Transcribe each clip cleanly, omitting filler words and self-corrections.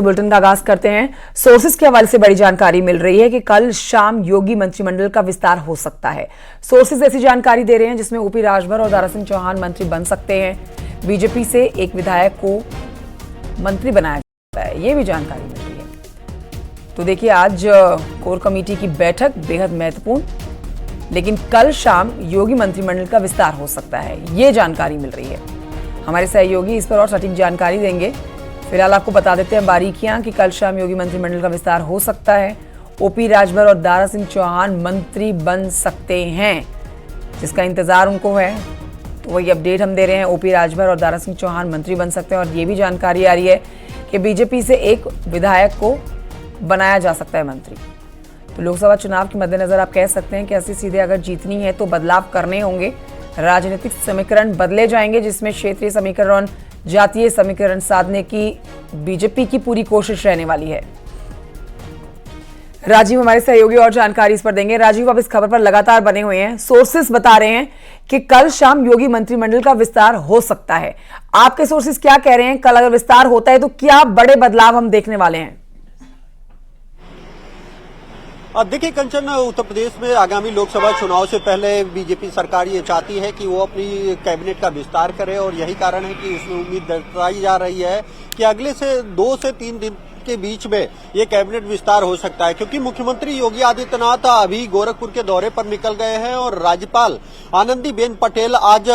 Bulletin का आगाज करते हैं। सोर्सेज के हवाले से बड़ी जानकारी मिल रही है कि कल शाम योगी मंत्रिमंडल का विस्तार हो सकता है। सोर्सेज ऐसी जानकारी दे रहे हैं जिसमें ओपी राजभर और दारा सिंह चौहान मंत्री बन सकते हैं। बीजेपी से एक विधायक को मंत्री बनाया जाता है, ये भी जानकारी मिल रही है। तो देखिए, आज कोर कमेटी की बैठक बेहद महत्वपूर्ण, लेकिन कल शाम योगी मंत्रिमंडल का विस्तार हो सकता है, ये जानकारी मिल रही है। हमारे सहयोगी इस पर और सटीक जानकारी देंगे। फिलहाल आपको बता देते हैं बारीकियां कि कल शाम योगी मंत्रिमंडल का विस्तार हो सकता है। ओपी राजभर और दारा सिंह चौहान मंत्री बन सकते हैं, जिसका इंतजार उनको है, तो वही अपडेट हम दे रहे हैं। ओपी राजभर और दारा सिंह चौहान मंत्री बन सकते हैं और ये भी जानकारी आ रही है कि बीजेपी से एक विधायक को बनाया जा सकता है मंत्री। तो लोकसभा चुनाव के मद्देनजर आप कह सकते हैं कि ऐसे सीधे अगर जीतनी है तो बदलाव करने होंगे। राजनीतिक समीकरण बदले जाएंगे, जिसमें क्षेत्रीय समीकरण, जातीय समीकरण साधने की बीजेपी की पूरी कोशिश रहने वाली है। राजीव हमारे सहयोगी और जानकारी इस पर देंगे। राजीव, आप इस खबर पर लगातार बने हुए हैं। सोर्सेस बता रहे हैं कि कल शाम योगी मंत्रिमंडल का विस्तार हो सकता है। आपके सोर्सेस क्या कह रहे हैं? कल अगर विस्तार होता है तो क्या बड़े बदलाव हम देखने वाले हैं? देखिए कंचन, उत्तर प्रदेश में आगामी लोकसभा चुनाव से पहले बीजेपी सरकार ये चाहती है कि वो अपनी कैबिनेट का विस्तार करे और यही कारण है कि उसमें उम्मीद जताई जा रही है कि अगले से 2 से 3 दिन के बीच में ये कैबिनेट विस्तार हो सकता है, क्योंकि मुख्यमंत्री योगी आदित्यनाथ अभी गोरखपुर के दौरे पर निकल गए हैं और राज्यपाल आनंदीबेन पटेल आज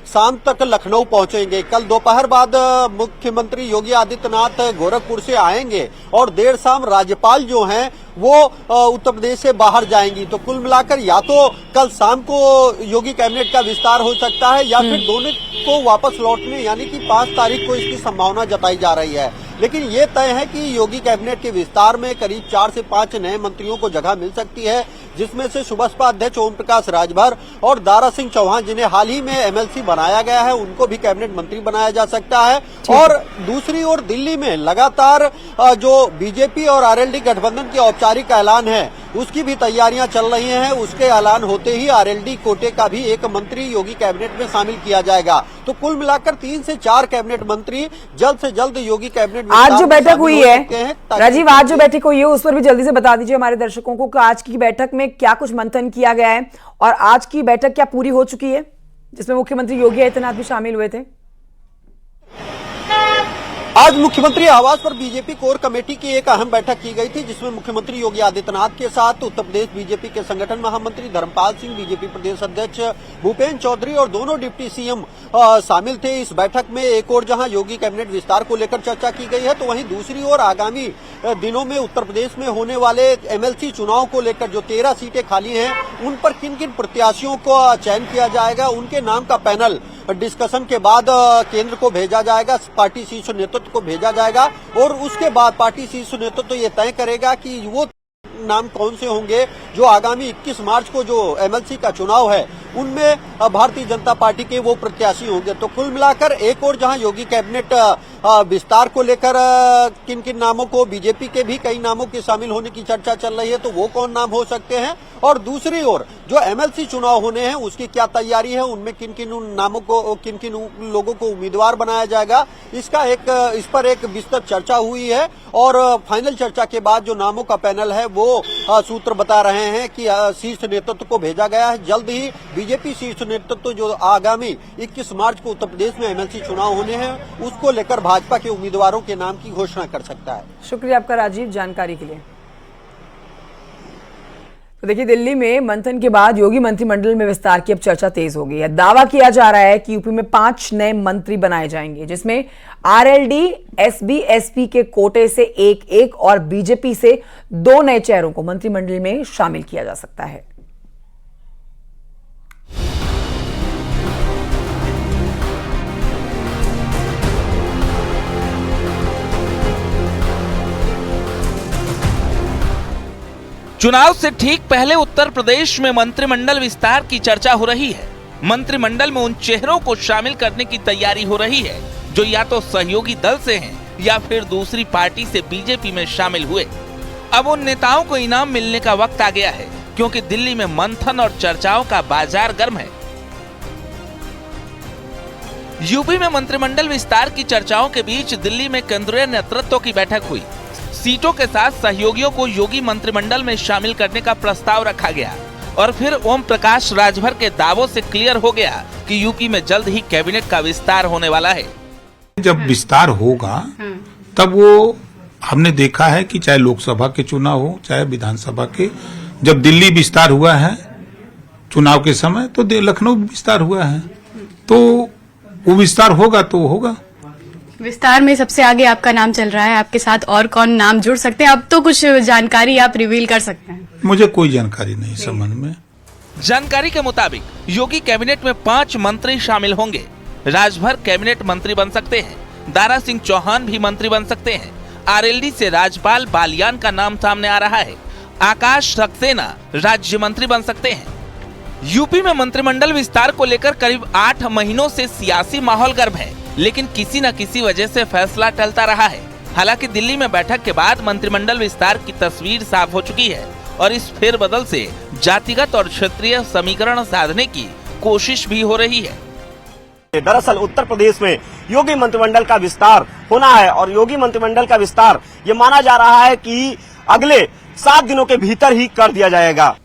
शाम तक लखनऊ पहुंचेंगे। कल दोपहर बाद मुख्यमंत्री योगी आदित्यनाथ गोरखपुर से आएंगे और देर शाम राज्यपाल जो हैं वो उत्तर प्रदेश से बाहर जाएंगी। तो कुल मिलाकर या तो कल शाम को योगी कैबिनेट का विस्तार हो सकता है या फिर दोनों को वापस लौटने यानी कि 5 तारीख को इसकी संभावना जताई जा रही है। लेकिन ये तय है कि योगी कैबिनेट के विस्तार में करीब 4 से 5 नए मंत्रियों को जगह मिल सकती है, जिसमें से सुबसपा अध्यक्ष ओम प्रकाश राजभर और दारा सिंह चौहान, जिन्हें हाल ही में एमएलसी बनाया गया है, उनको भी कैबिनेट मंत्री बनाया जा सकता है। और दूसरी ओर दिल्ली में लगातार जो बीजेपी और आरएलडी गठबंधन के औपचारिक ऐलान है उसकी भी तैयारियां चल रही हैं। उसके ऐलान होते ही आरएलडी कोटे का भी एक मंत्री योगी कैबिनेट में शामिल किया जाएगा। तो कुल मिलाकर 3 से 4 कैबिनेट मंत्री जल्द से जल्द योगी कैबिनेट में आज जो बैठक हुई है, राजीव, आज जो बैठक हुई है उस पर भी जल्दी से बता दीजिए हमारे दर्शकों को कि आज की बैठक में क्या कुछ मंथन किया गया है और आज की बैठक क्या पूरी हो चुकी है, जिसमें मुख्यमंत्री योगी आदित्यनाथ भी शामिल हुए थे। आज मुख्यमंत्री आवास पर बीजेपी कोर कमेटी की एक अहम बैठक की गई थी, जिसमें मुख्यमंत्री योगी आदित्यनाथ के साथ उत्तर प्रदेश बीजेपी के संगठन महामंत्री धर्मपाल सिंह, बीजेपी प्रदेश अध्यक्ष भूपेन्द्र चौधरी और दोनों डिप्टी सीएम शामिल थे। इस बैठक में एक और जहां योगी कैबिनेट विस्तार को लेकर चर्चा की गई है, तो वहीं दूसरी ओर आगामी दिनों में उत्तर प्रदेश में होने वाले एमएलसी चुनाव को लेकर जो 13 सीटें खाली हैं, उन पर किन किन प्रत्याशियों को चयन किया जाएगा, उनके नाम का पैनल डिस्कशन के बाद केंद्र को भेजा जाएगा, पार्टी शीर्ष नेतृत्व को भेजा जाएगा और उसके बाद पार्टी शीर्ष नेतृत्व ये तय करेगा कि वो नाम कौन से होंगे जो आगामी 21 मार्च को जो एमएलसी का चुनाव है उनमें भारतीय जनता पार्टी के वो प्रत्याशी होंगे। तो कुल मिलाकर एक और जहां योगी कैबिनेट विस्तार को लेकर किन किन नामों को, बीजेपी के भी कई नामों के शामिल होने की चर्चा चल रही है, तो वो कौन नाम हो सकते हैं, और दूसरी ओर जो एमएलसी चुनाव होने हैं उसकी क्या तैयारी है, उनमें किन किन नामों को, किन किन लोगों को उम्मीदवार बनाया जाएगा, इस पर एक विस्तृत चर्चा हुई है। और फाइनल चर्चा के बाद जो नामों का पैनल है वो सूत्र बता रहे हैं कि शीर्ष नेतृत्व को भेजा गया है। जल्द ही बीजेपी शीर्ष नेतृत्व जो आगामी 21 मार्च को उत्तर प्रदेश में एमएलसी चुनाव होने हैं उसको लेकर भाजपा के उम्मीदवारों के नाम की घोषणा कर सकता है। शुक्रिया आपका राजीव, जानकारी के लिए। तो देखिए, दिल्ली में मंथन के बाद योगी मंत्रिमंडल में विस्तार की अब चर्चा तेज हो गई है। दावा किया जा रहा है कि यूपी में 5 नए मंत्री बनाए जाएंगे, जिसमें आरएलडी, एसबी, एसपी के कोटे से एक और बीजेपी से 2 नए चेहरों को मंत्रिमंडल में शामिल किया जा सकता है। चुनाव से ठीक पहले उत्तर प्रदेश में मंत्रिमंडल विस्तार की चर्चा हो रही है। मंत्रिमंडल में उन चेहरों को शामिल करने की तैयारी हो रही है जो या तो सहयोगी दल से हैं या फिर दूसरी पार्टी से बीजेपी में शामिल हुए। अब उन नेताओं को इनाम मिलने का वक्त आ गया है, क्योंकि दिल्ली में मंथन और चर्चाओं का बाजार गर्म है। यूपी में मंत्रिमंडल विस्तार की चर्चाओं के बीच दिल्ली में केंद्रीय नेतृत्व की बैठक हुई। सीटों के साथ सहयोगियों को योगी मंत्रिमंडल में शामिल करने का प्रस्ताव रखा गया और फिर ओम प्रकाश राजभर के दावों से क्लियर हो गया कि यूपी में जल्द ही कैबिनेट का विस्तार होने वाला है। जब विस्तार होगा तब वो हमने देखा है कि चाहे लोकसभा के चुनाव हो चाहे विधानसभा के, जब दिल्ली विस्तार हुआ है चुनाव के समय तो लखनऊ विस्तार हुआ है, तो वो विस्तार होगा तो होगा। विस्तार में सबसे आगे आपका नाम चल रहा है, आपके साथ और कौन नाम जुड़ सकते हैं? अब तो कुछ जानकारी आप रिवील कर सकते हैं? मुझे कोई जानकारी नहीं इस संबंध में। जानकारी के मुताबिक योगी कैबिनेट में 5 मंत्री शामिल होंगे। राजभर कैबिनेट मंत्री बन सकते हैं, दारा सिंह चौहान भी मंत्री बन सकते हैं। आरएलडी से राजपाल बालियान का नाम सामने आ रहा है। आकाश सक्सेना राज्य मंत्री बन सकते हैं। यूपी में मंत्रिमंडल विस्तार को लेकर करीब 8 महीनों से सियासी माहौल गर्म है, लेकिन किसी न किसी वजह से फैसला टलता रहा है। हालांकि दिल्ली में बैठक के बाद मंत्रिमंडल विस्तार की तस्वीर साफ हो चुकी है और इस फेरबदल से जातिगत और क्षेत्रीय समीकरण साधने की कोशिश भी हो रही है। दरअसल उत्तर प्रदेश में योगी मंत्रिमंडल का विस्तार होना है और योगी मंत्रिमंडल का विस्तार ये माना जा रहा है कि अगले 7 दिनों के भीतर ही कर दिया जाएगा।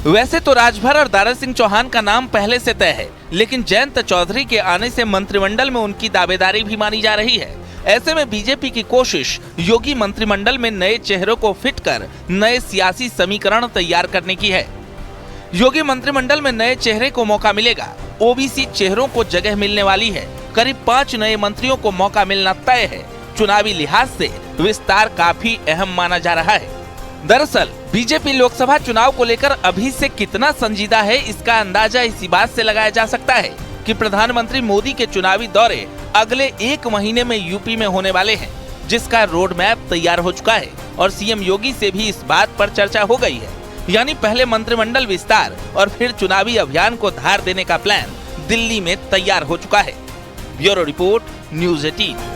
वैसे तो राजभर और दारा सिंह चौहान का नाम पहले से तय है, लेकिन जयंत चौधरी के आने से मंत्रिमंडल में उनकी दावेदारी भी मानी जा रही है। ऐसे में बीजेपी की कोशिश योगी मंत्रिमंडल में नए चेहरों को फिट कर नए सियासी समीकरण तैयार करने की है। योगी मंत्रिमंडल में नए चेहरे को मौका मिलेगा, ओबीसी चेहरों को जगह मिलने वाली है। करीब 5 नए मंत्रियों को मौका मिलना तय है। चुनावी लिहाज से विस्तार काफी अहम माना जा रहा है। दरअसल बीजेपी लोकसभा चुनाव को लेकर अभी से कितना संजीदा है, इसका अंदाजा इसी बात से लगाया जा सकता है कि प्रधानमंत्री मोदी के चुनावी दौरे अगले 1 महीने में यूपी में होने वाले हैं, जिसका रोड मैप तैयार हो चुका है और सीएम योगी से भी इस बात पर चर्चा हो गई है। यानी पहले मंत्रिमंडल विस्तार और फिर चुनावी अभियान को धार देने का प्लान दिल्ली में तैयार हो चुका है। Bureau report, news 18।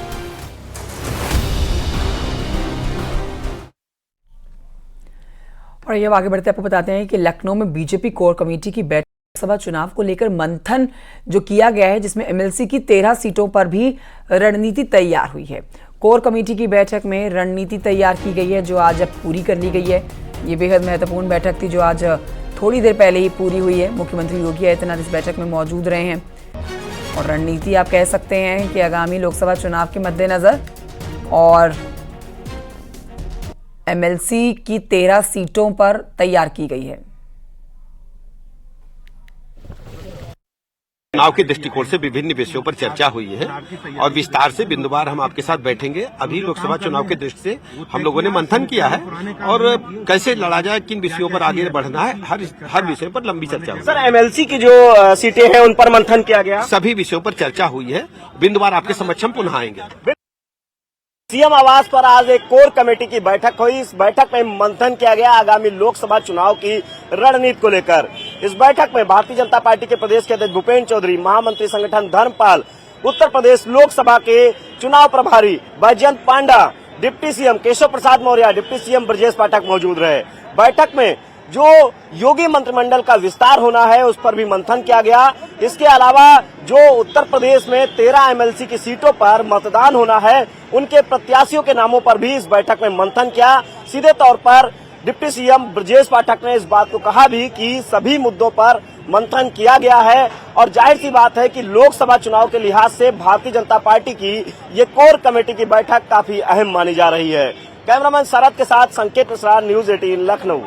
और ये आगे बढ़ते आपको बताते हैं कि लखनऊ में बीजेपी कोर कमेटी की बैठक लोकसभा चुनाव को लेकर मंथन जो किया गया है, जिसमें एमएलसी की 13 सीटों पर भी रणनीति तैयार हुई है। कोर कमेटी की बैठक में रणनीति तैयार की गई है, जो आज अब पूरी कर ली गई है। ये बेहद महत्वपूर्ण बैठक थी जो आज थोड़ी देर पहले ही पूरी हुई है। मुख्यमंत्री योगी आदित्यनाथ इस बैठक में मौजूद रहे हैं और रणनीति आप कह सकते हैं कि आगामी लोकसभा चुनाव के मद्देनजर और एमएलसी की 13 सीटों पर तैयार की गई है। चुनाव के दृष्टिकोण से विभिन्न विषयों पर चर्चा हुई है और विस्तार से बिंदुवार हम आपके साथ बैठेंगे। अभी लोकसभा चुनाव के दृष्टि से हम लोगों ने मंथन किया है और कैसे लड़ा जाए, किन विषयों पर आगे बढ़ना है, हर विषय पर लंबी चर्चा हुई। सर, एमएलसी की जो सीटें हैं उन पर मंथन किया गया, सभी विषयों पर चर्चा हुई है। बिंदुवार आपके समक्ष हम पुनः आएंगे। सीएम आवास पर आज एक कोर कमेटी की बैठक हुई। इस बैठक में मंथन किया गया आगामी लोकसभा चुनाव की रणनीति को लेकर। इस बैठक में भारतीय जनता पार्टी के प्रदेश के अध्यक्ष भूपेंद्र चौधरी, महामंत्री संगठन धर्मपाल, उत्तर प्रदेश लोकसभा के चुनाव प्रभारी बैजयंत पांडा, deputy CM Keshav Prasad Maurya, deputy CM Brajesh Pathak मौजूद रहे। बैठक में जो योगी मंत्रिमंडल का विस्तार होना है उस पर भी मंथन किया गया। इसके अलावा जो उत्तर प्रदेश में 13 एमएलसी की सीटों पर मतदान होना है, उनके प्रत्याशियों के नामों पर भी इस बैठक में मंथन किया। सीधे तौर पर डिप्टी सीएम ब्रजेश पाठक ने इस बात को कहा भी कि सभी मुद्दों पर मंथन किया गया है और जाहिर सी बात है कि लोकसभा चुनाव के लिहाज से भारतीय जनता पार्टी की ये कोर कमेटी की बैठक काफी अहम मानी जा रही है। कैमरामैन शरद के साथ संकेत मिश्रा, न्यूज़ 18 लखनऊ।